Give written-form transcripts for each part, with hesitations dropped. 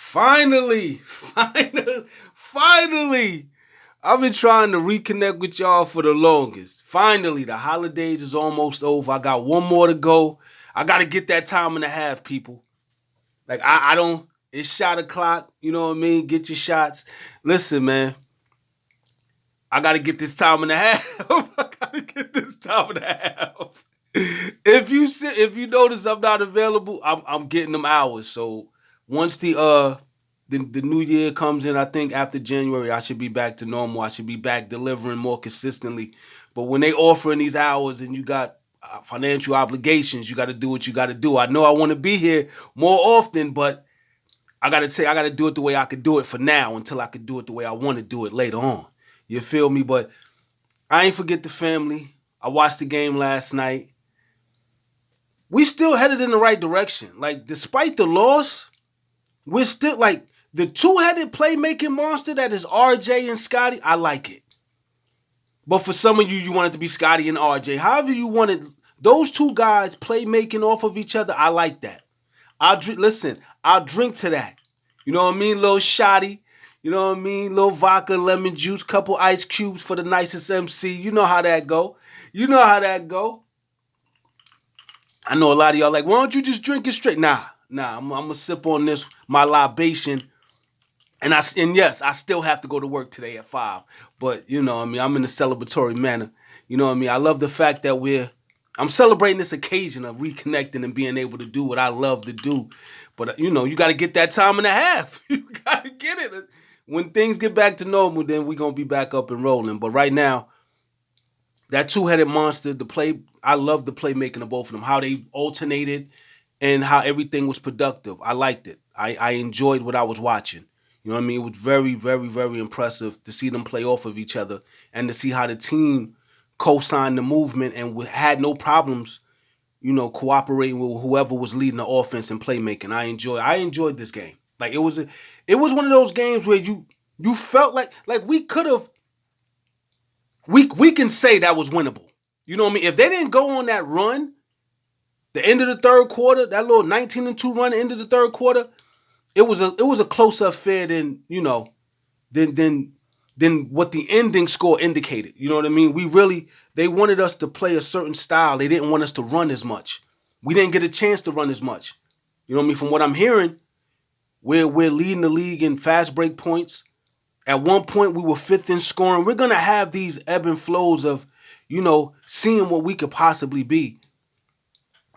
Finally. I've been trying to reconnect with y'all for the longest. Finally, the holidays is almost over. I got one more to go. I got to get that time and a half, people. Like, I don't, it's shot o'clock. You know what I mean? Get your shots. Listen, man, I got to get this time and a half. I got to get this time and a half. If you notice I'm not available, I'm getting them hours. So once the new year comes in, I think after January I should be back to normal. I should be back delivering more consistently. But when they offering these hours and you got financial obligations, you got to do what you got to do. I know I want to be here more often, but I got to say I got to do it the way I could do it for now until I could do it the way I want to do it later on. You feel me? But I ain't forget the family. I watched the game last night. We still headed in the right direction. Like, despite the loss, we're still like the two-headed playmaking monster that is RJ and Scottie. I like it. But for some of you, you want it to be Scottie and RJ. However you wanted those two guys playmaking off of each other, I like that. I'll drink to that. You know what I mean? Little shotty. You know what I mean? Little vodka, lemon juice, couple ice cubes for the nicest MC. You know how that go. You know how that go. I know a lot of y'all like, why don't you just drink it straight? Nah. I'm gonna sip on this, my libation. And yes, I still have to go to work today at 5. But you know what I mean, I'm in a celebratory manner. You know what I mean? I love the fact that I'm celebrating this occasion of reconnecting and being able to do what I love to do. But you know, you gotta get that time and a half. You gotta get it. When things get back to normal, then we're gonna be back up and rolling. But right now, that two-headed monster, I love the playmaking of both of them, how they alternated and how everything was productive. I liked it. I enjoyed what I was watching. You know what I mean? It was very, very, very impressive to see them play off of each other and to see how the team co-signed the movement and had no problems, cooperating with whoever was leading the offense and playmaking. I enjoyed this game. Like it was one of those games where you felt like we could have we can say that was winnable. You know what I mean? If they didn't go on that run, the end of the third quarter, that little 19-2 run, the end of the third quarter, it was a closer affair than than what the ending score indicated. You know what I mean? They wanted us to play a certain style. They didn't want us to run as much. We didn't get a chance to run as much. You know what I mean? From what I'm hearing, we're leading the league in fast break points. At one point, we were 5th in scoring. We're gonna have these ebb and flows of, seeing what we could possibly be.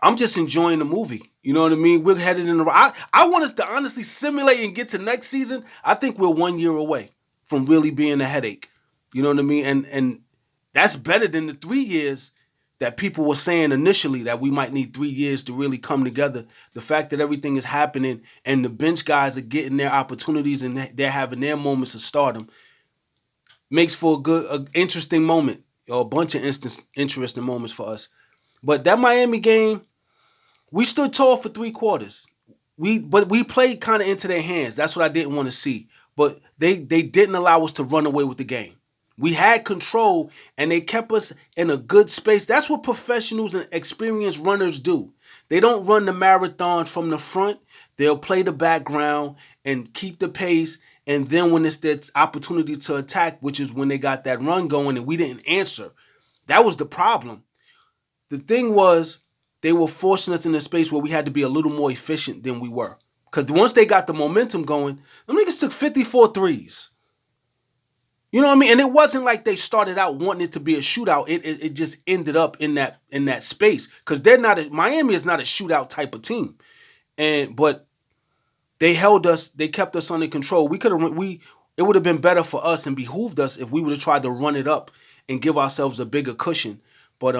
I'm just enjoying the movie. You know what I mean? We're headed in the right. I want us to honestly simulate and get to next season. I think we're 1 year away from really being a headache. You know what I mean? And that's better than the 3 years that people were saying initially that we might need 3 years to really come together. The fact that everything is happening and the bench guys are getting their opportunities and they're having their moments of stardom makes for a interesting moment, or a bunch of interesting moments for us. But that Miami game, we stood tall for 3 quarters. But we played kind of into their hands. That's what I didn't want to see. But they didn't allow us to run away with the game. We had control, and they kept us in a good space. That's what professionals and experienced runners do. They don't run the marathon from the front. They'll play the background and keep the pace. And then when it's their opportunity to attack, which is when they got that run going and we didn't answer, that was the problem. The thing was, they were forcing us in a space where we had to be a little more efficient than we were. Because once they got the momentum going, them niggas took 54 threes. You know what I mean? And it wasn't like they started out wanting it to be a shootout. It just ended up in that space. Because Miami is not a shootout type of team. But they held us, they kept us under control. It would have been better for us and behooved us if we would have tried to run it up and give ourselves a bigger cushion. But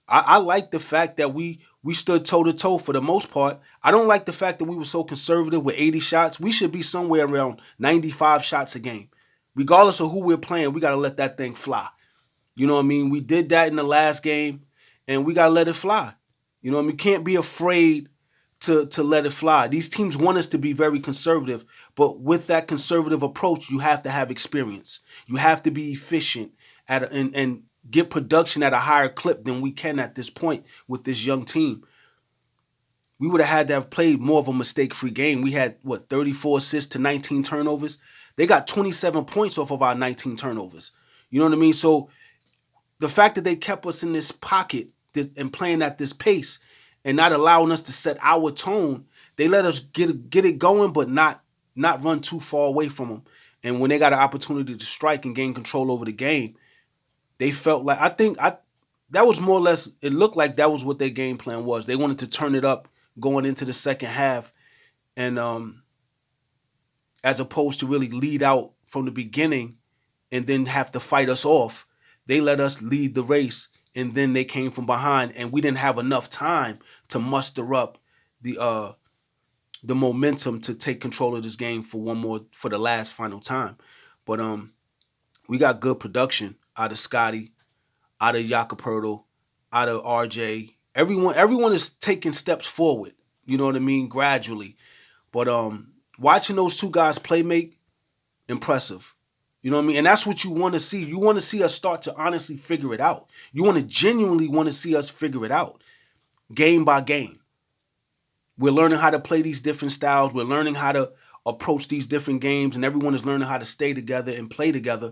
I like the fact that we stood toe-to-toe for the most part. I don't like the fact that we were so conservative with 80 shots. We should be somewhere around 95 shots a game. Regardless of who we're playing, we got to let that thing fly. You know what I mean? We did that in the last game, and we got to let it fly. You know what I mean? Can't be afraid to let it fly. These teams want us to be very conservative, but with that conservative approach, you have to have experience. You have to be efficient and get production at a higher clip than we can at this point with this young team. we would have had to have played more of a mistake-free game. We had, 34 assists to 19 turnovers. They got 27 points off of our 19 turnovers. You know what I mean? So the fact that they kept us in this pocket and playing at this pace and not allowing us to set our tone, they let us get it going, but not run too far away from them. And when they got an opportunity to strike and gain control over the game, they felt like that was more or less. It looked like that was what their game plan was. They wanted to turn it up going into the second half, and as opposed to really lead out from the beginning and then have to fight us off, they let us lead the race, and then they came from behind, and we didn't have enough time to muster up the momentum to take control of this game for the last final time. But we got good production out of Scottie, out of Jacoperto, out of RJ. Everyone is taking steps forward. You know what I mean? Gradually. But watching those two guys play make, impressive. You know what I mean? And that's what you want to see. You want to see us start to honestly figure it out. You want to genuinely want to see us figure it out game by game. We're learning how to play these different styles. We're learning how to approach these different games, and everyone is learning how to stay together and play together.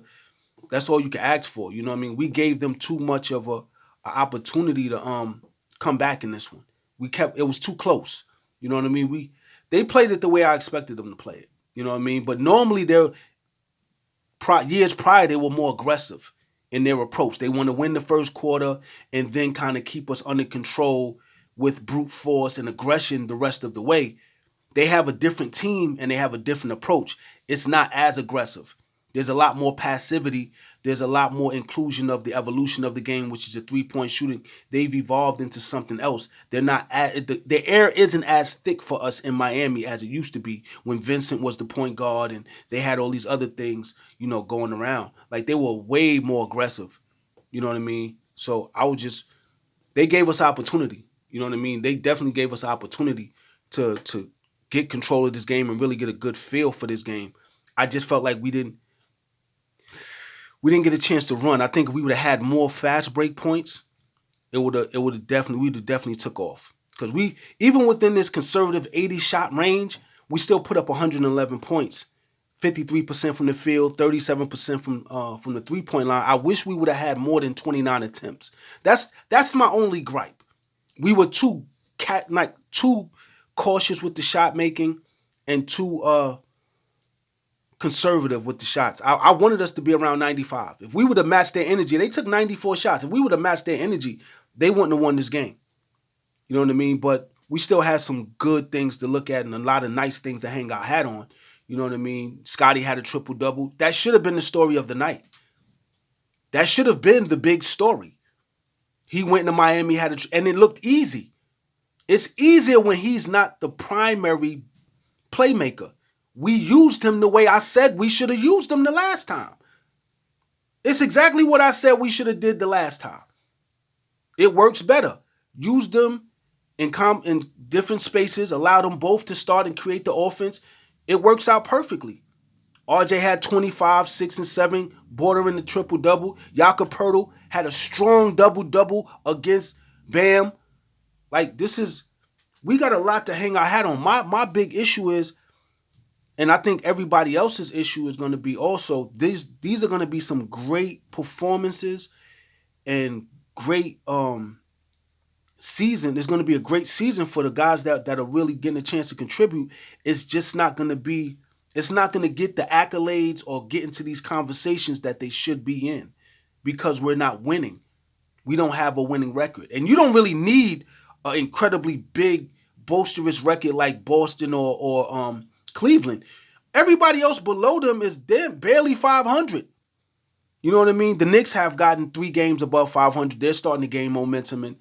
That's all you can ask for. You know what I mean? We gave them too much of a opportunity to come back in this one. It was too close. You know what I mean? They played it the way I expected them to play it. You know what I mean? But normally years prior they were more aggressive in their approach. They want to win the first quarter and then kind of keep us under control with brute force and aggression the rest of the way. They have a different team and they have a different approach. It's not as aggressive. There's a lot more passivity. There's a lot more inclusion of the evolution of the game, which is a three-point shooting. They've evolved into something else. The air isn't as thick for us in Miami as it used to be when Vincent was the point guard and they had all these other things, going around. Like, they were way more aggressive. You know what I mean? So they gave us opportunity. You know what I mean? They definitely gave us opportunity to get control of this game and really get a good feel for this game. I just felt like we didn't get a chance to run. I think if we would have had more fast break points, we'd have definitely took off. Because even within this conservative 80 shot range, we still put up 111 points, 53% from the field, 37% from the 3-point line. I wish we would have had more than 29 attempts. That's my only gripe. We were too cautious with the shot making and too conservative with the shots. I wanted us to be around 95. If we would have matched their energy, they took 94 shots. If we would have matched their energy, they wouldn't have won this game. You know what I mean? But we still had some good things to look at and a lot of nice things to hang our hat on. You know what I mean? Scottie had a triple-double. That should have been the story of the night. That should have been the big story. He went to Miami, and it looked easy. It's easier when he's not the primary playmaker. We used him the way I said we should have used him the last time. It's exactly what I said we should have did the last time. It works better. Use them in different spaces, allow them both to start and create the offense. It works out perfectly. RJ had 25, 6, and 7, bordering the triple-double. Jacoperto had a strong double-double against Bam. Like, we got a lot to hang our hat on. My big issue is, and I think everybody else's issue is going to be also, these are going to be some great performances and great season. It's going to be a great season for the guys that are really getting a chance to contribute. It's just not going to be, it's not going to get the accolades or get into these conversations that they should be in because we're not winning. We don't have a winning record. And you don't really need an incredibly big, boisterous record like Boston or Cleveland. Everybody else below them is barely 500. You know what I mean? The Knicks have gotten 3 games above 500. They're starting to gain momentum.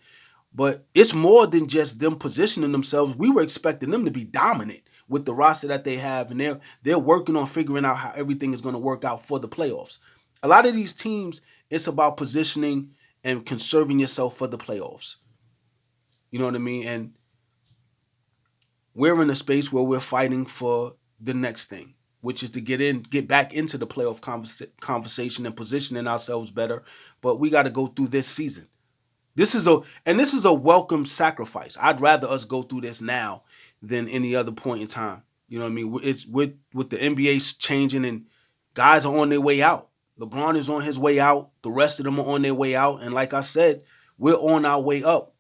But it's more than just them positioning themselves. We were expecting them to be dominant with the roster that they have. And they're working on figuring out how everything is going to work out for the playoffs. A lot of these teams, it's about positioning and conserving yourself for the playoffs. You know what I mean? And we're in a space where we're fighting for the next thing, which is to get back into the playoff conversation and positioning ourselves better. But we got to go through this season. This is a welcome sacrifice. I'd rather us go through this now than any other point in time. You know what I mean? It's with the NBA changing and guys are on their way out. LeBron is on his way out. The rest of them are on their way out. And like I said, we're on our way up.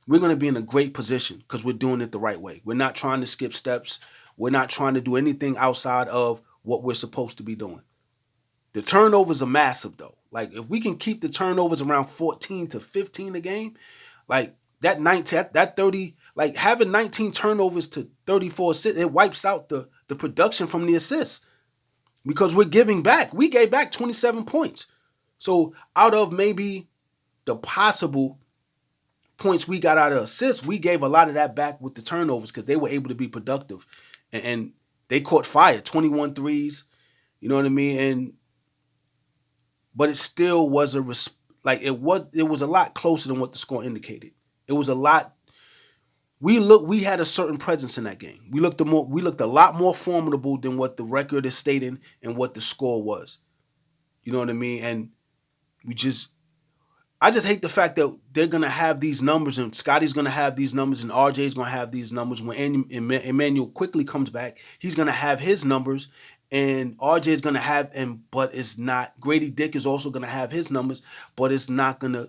We're gonna be in a great position because we're doing it the right way. We're not trying to skip steps. We're not trying to do anything outside of what we're supposed to be doing. The turnovers are massive though. Like if we can keep the turnovers around 14 to 15 a game, like that 19 that 30, like having 19 turnovers to 34 assists, it wipes out the production from the assists because we're giving back. We gave back 27 points. So out of maybe the possible points we got out of assists, we gave a lot of that back with the turnovers because they were able to be productive. And they caught fire, 21 threes, you know what I mean? But it still was it was a lot closer than what the score indicated. It was a lot. We had a certain presence in that game. We looked a lot more formidable than what the record is stating and what the score was. You know what I mean? And we just I just hate the fact that they're gonna have these numbers, and Scottie's gonna have these numbers, and RJ's gonna have these numbers. When Emmanuel quickly comes back, he's gonna have his numbers, and RJ's gonna have, but it's not. Grady Dick is also gonna have his numbers, but it's not gonna.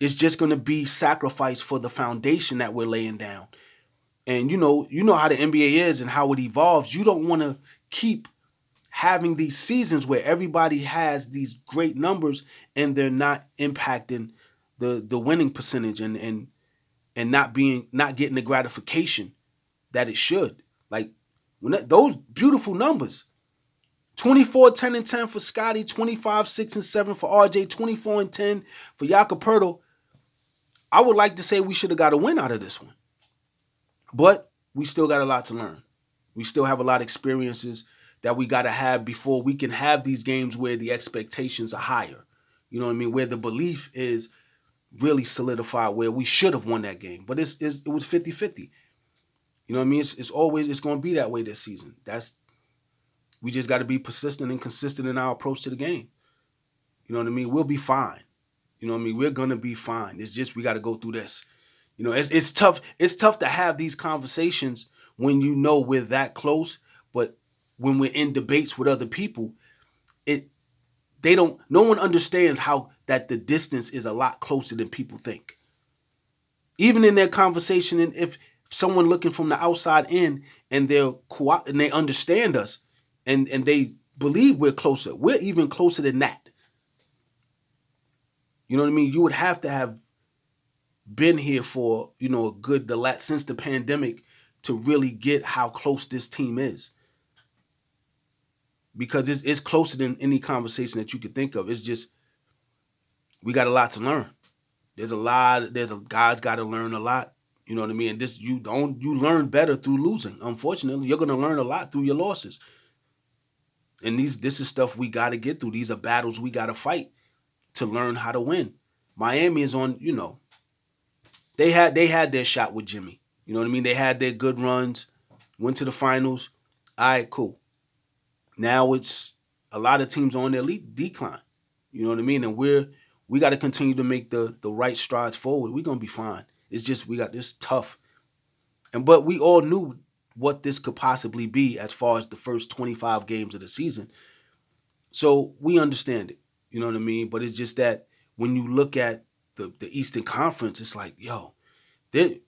It's just gonna be sacrifice for the foundation that we're laying down. And you know how the NBA is and how it evolves. You don't want to keep having these seasons where everybody has these great numbers and they're not impacting the winning percentage and not getting the gratification that it should. Like those beautiful numbers. 24, 10, and 10 for Scottie, 25, 6, and 7 for RJ, 24 and 10 for Jakob. I would like to say we should have got a win out of this one. But we still got a lot to learn. We still have a lot of experiences that we got to have before we can have these games where the expectations are higher. You know what I mean? Where the belief is really solidified, where we should have won that game. But it was 50-50. You know what I mean? It's going to be that way this season. We just got to be persistent and consistent in our approach to the game. You know what I mean? We'll be fine. You know what I mean? We're going to be fine. It's just we got to go through this. You know, it's tough. It's tough to have these conversations when you know we're that close, but when we're in debates with other people, no one understands how that the distance is a lot closer than people think. Even in their conversation, and if someone looking from the outside in and they understand us and they believe we're closer, we're even closer than that. You know what I mean? You would have to have been here for, since the pandemic to really get how close this team is. Because it's closer than any conversation that you could think of. It's just we got a lot to learn. Guys got to learn a lot. You know what I mean? And you learn better through losing. Unfortunately, you're gonna learn a lot through your losses. And this is stuff we got to get through. These are battles we got to fight to learn how to win. Miami is on. They had their shot with Jimmy. You know what I mean? They had their good runs, went to the finals. All right, cool. Now it's a lot of teams on their decline. You know what I mean? And we got to continue to make the right strides forward. We're gonna be fine. It's just we got this tough. But we all knew what this could possibly be as far as the first 25 games of the season. So we understand it. You know what I mean? But it's just that when you look at the Eastern Conference, it's like, yo,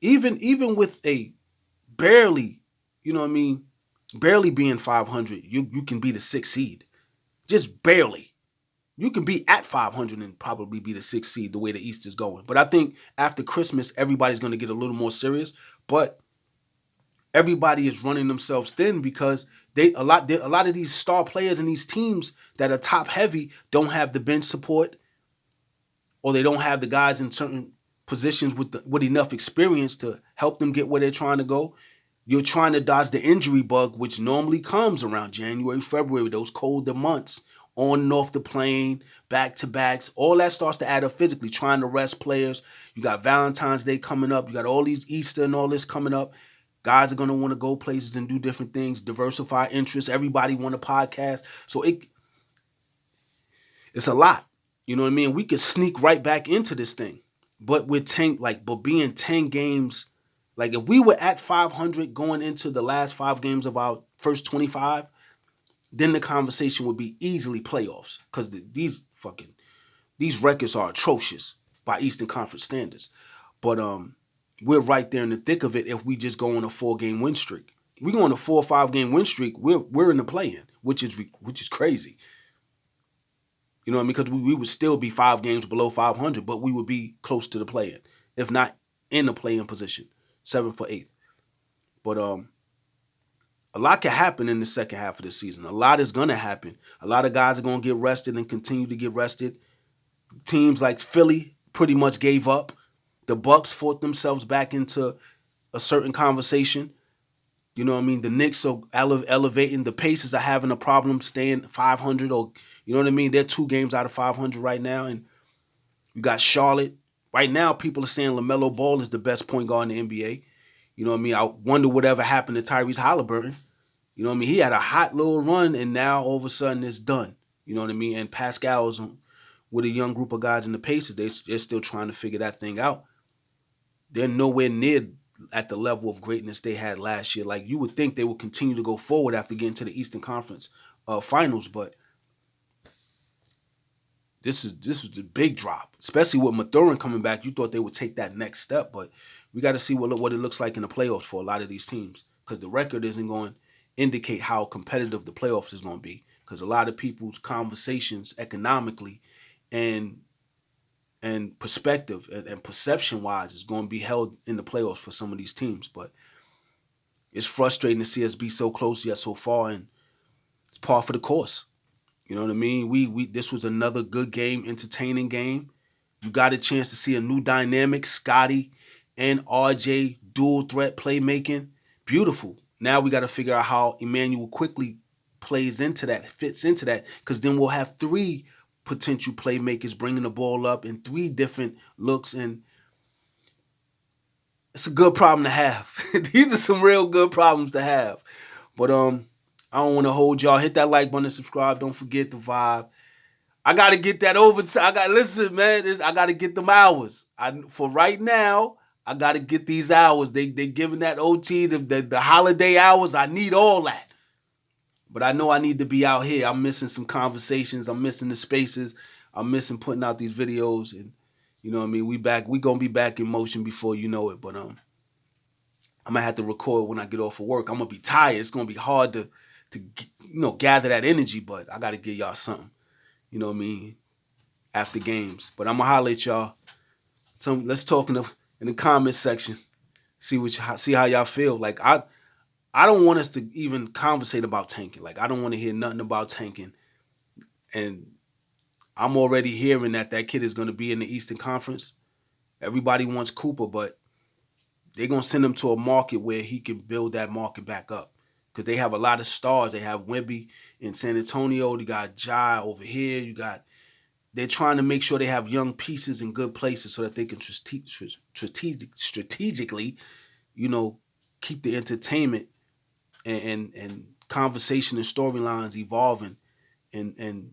even with a barely, you know what I mean, barely being 500, you can be the 6th seed. Just barely. You can be at 500 and probably be the 6th seed the way the East is going. But I think after Christmas, everybody's going to get a little more serious. But everybody is running themselves thin because a lot of these star players and these teams that are top heavy don't have the bench support, or they don't have the guys in certain positions with enough experience to help them get where they're trying to go. You're trying to dodge the injury bug, which normally comes around January, February, those colder months, on and off the plane, back-to-backs. All that starts to add up physically, trying to rest players. You got Valentine's Day coming up. You got all these Easter and all this coming up. Guys are going to want to go places and do different things, diversify interests. Everybody want a podcast. So it's a lot. You know what I mean? We could sneak right back into this thing. but but being 10 games, like if we were at 500 going into the last 5 games of our first 25, then the conversation would be easily playoffs because these records are atrocious by Eastern Conference standards. But we're right there in the thick of it if we just go on a 4-game win streak. We go on a 4 or 5-game win streak, we're in the play-in, which is crazy. You know what I mean? Because we would still be 5 games below 500, but we would be close to the play-in, if not in the play-in position, 7th or 8th. But a lot can happen in the second half of the season. A lot is going to happen. A lot of guys are going to get rested and continue to get rested. Teams like Philly pretty much gave up. The Bucks fought themselves back into a certain conversation. You know what I mean? The Knicks are elevating. The Pacers are having a problem staying 500, or you know what I mean? They're 2 games out of 500 right now. And you got Charlotte. Right now, people are saying LaMelo Ball is the best point guard in the NBA. You know what I mean? I wonder whatever happened to Tyrese Halliburton. You know what I mean? He had a hot little run, and now all of a sudden it's done. You know what I mean? And Pascal's with a young group of guys in the Pacers. They're still trying to figure that thing out. They're nowhere near at the level of greatness they had last year. Like, you would think they would continue to go forward after getting to the Eastern Conference Finals, but this was a big drop, especially with Mathurin coming back. You thought they would take that next step, but we got to see what it looks like in the playoffs for a lot of these teams, because the record isn't going to indicate how competitive the playoffs is going to be, because a lot of people's conversations economically and perspective and perception wise is going to be held in the playoffs for some of these teams. But it's frustrating to see us be so close yet so far, and it's par for the course. You know what I mean? We this was another good game, entertaining game. You got a chance to see a new dynamic, Scottie and RJ dual threat playmaking. Beautiful. Now we got to figure out how Emmanuel quickly fits into that, because then we'll have 3 potential playmakers bringing the ball up in 3 different looks, and it's a good problem to have. These are some real good problems to have. But I don't want to hold y'all. Hit that like button and subscribe. Don't forget the vibe. I gotta get that overtime. Listen, man. I gotta get them hours. For right now, I gotta get these hours. They giving that OT, the holiday hours. I need all that. But I know I need to be out here. I'm missing some conversations. I'm missing the spaces. I'm missing putting out these videos. And you know what I mean? We gonna be back in motion before you know it. But I'm gonna have to record when I get off of work. I'm gonna be tired. It's gonna be hard to gather that energy. But I gotta give y'all something. You know what I mean? After games. But I'm gonna holler at y'all. Let's talk in the comment section. See how y'all feel. Like, I don't want us to even conversate about tanking. Like, I don't want to hear nothing about tanking. And I'm already hearing that kid is going to be in the Eastern Conference. Everybody wants Cooper, but they're going to send him to a market where he can build that market back up. Because they have a lot of stars. They have Wemby in San Antonio. They got Jai over here. They're trying to make sure they have young pieces in good places so that they can strategically, keep the entertainment and conversation and storylines evolving and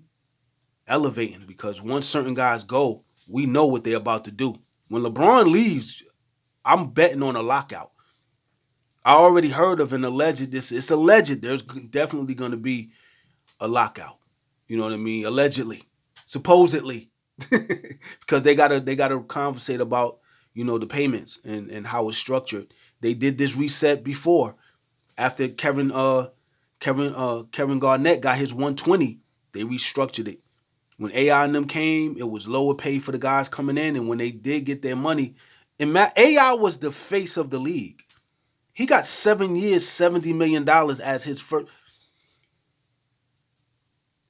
elevating. Because once certain guys go, we know what they're about to do. When LeBron leaves, I'm betting on a lockout. I already heard of an alleged. It's alleged. There's definitely going to be a lockout. You know what I mean? Allegedly, supposedly, because they gotta conversate about the payments and how it's structured. They did this reset before. After Kevin Garnett got his 120, they restructured it. When AI and them came, it was lower pay for the guys coming in, and when they did get their money, and AI was the face of the league. He got 7 years, $70 million as his first.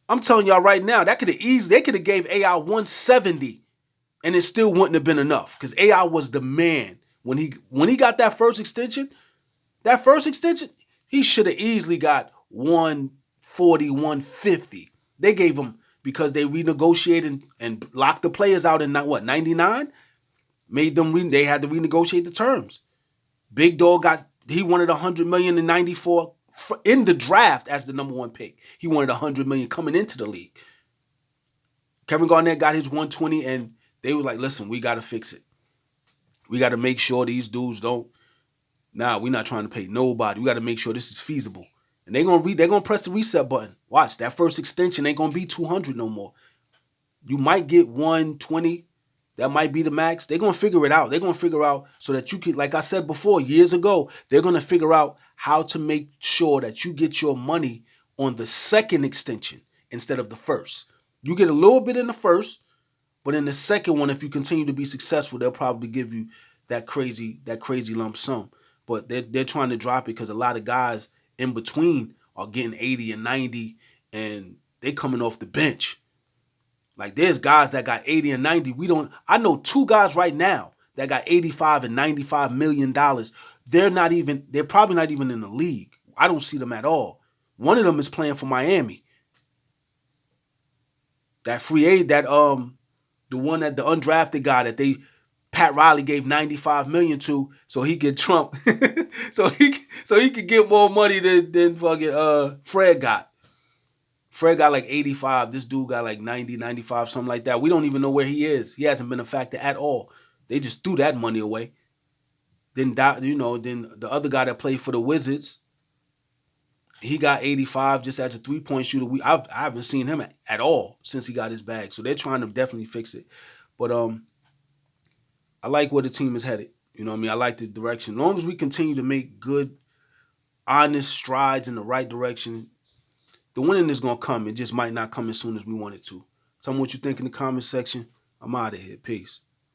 I'm telling y'all right now, they could have gave AI 170, and it still wouldn't have been enough, because AI was the man when he got that first extension. That first extension, he should have easily got 140, 150. They gave him, because they renegotiated and locked the players out in 99? They had to renegotiate the terms. Big Dog he wanted $100 million in 94 in the draft as the number 1 pick. He wanted $100 million coming into the league. Kevin Garnett got his 120, and they were like, listen, we got to fix it. We got to make sure these dudes don't. Nah, we're not trying to pay nobody. We got to make sure this is feasible. And they're gonna press the reset button. Watch, that first extension ain't gonna be 200 no more. You might get 120. That might be the max. They're gonna figure it out. They're gonna figure out so that you can, like I said before, years ago, they're gonna figure out how to make sure that you get your money on the second extension instead of the first. You get a little bit in the first, but in the second one, if you continue to be successful, they'll probably give you that crazy lump sum. But they're trying to drop it because a lot of guys in between are getting 80 and 90, and they coming off the bench. Like there's guys that got 80 and 90. I know two guys right now that got 85 and 95 million dollars. They're probably not even in the league. I don't see them at all. One of them is playing for Miami. That free aid, the one that the undrafted guy that Pat Riley gave 95 million to so he could Trump so he could get more money than fucking Fred got. Fred got like 85. This dude got like 90, 95, something like that. We don't even know where he is. He hasn't been a factor at all. They just threw that money away. Then the other guy that played for the Wizards, he got 85 just as a 3-point shooter. I haven't seen him at all since he got his bag. So they're trying to definitely fix it. But I like where the team is headed. You know what I mean? I like the direction. As long as we continue to make good, honest strides in the right direction, the winning is going to come. It just might not come as soon as we want it to. Tell me what you think in the comment section. I'm out of here. Peace.